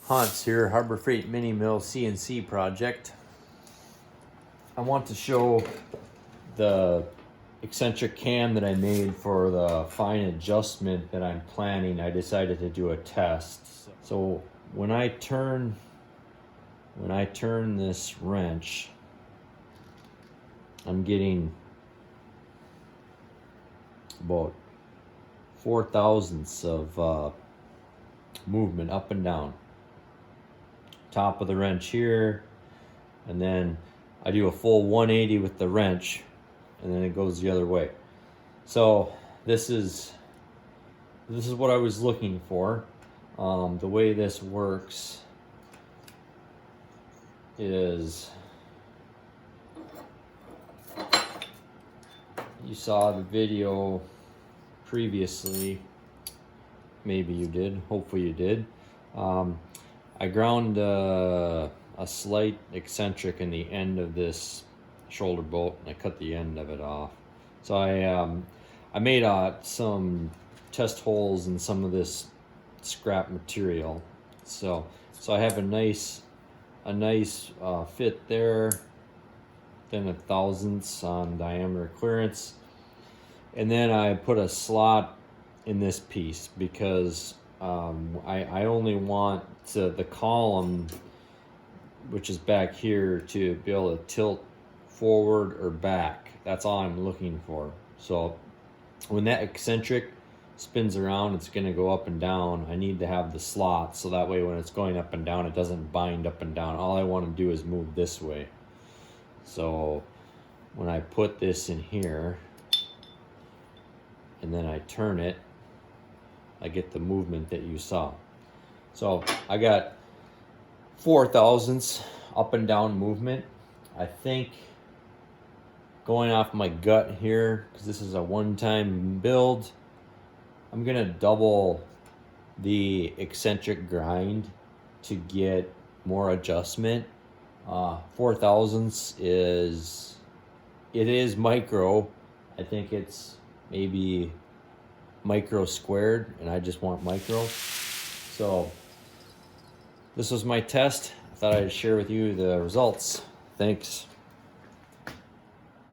Hans here, Harbor Freight Mini Mill CNC project. I want to show the eccentric cam that I made for the fine adjustment that I'm planning. I decided to do a test. So when I turn this wrench, I'm getting about 4 thousandths of movement up and down. Top of the wrench here, and then I do a full 180 with the wrench, and then it goes the other way. So this is what I was looking for. The way this works is, you saw the video previously, maybe you did, hopefully you did. I ground a slight eccentric in the end of this shoulder bolt, and I cut the end of it off. So I made some test holes in some of this scrap material. So I have a nice fit there, then 1 thousandths on diameter clearance, and then I put a slot in this piece because I only want the column, which is back here, to be able to tilt forward or back. That's all I'm looking for. So when that eccentric spins around, it's going to go up and down. I need to have the slot so that way when it's going up and down, it doesn't bind up and down. All I want to do is move this way. So when I put this in here and then I turn it, I get the movement that you saw. So I got 4 thousandths up and down movement. I think, going off my gut here, because this is a one-time build, I'm gonna double the eccentric grind to get more adjustment. 4 thousandths is micro. I think it's maybe micro squared, and I just want micro. So this was my test. I thought I'd share with you the results. Thanks.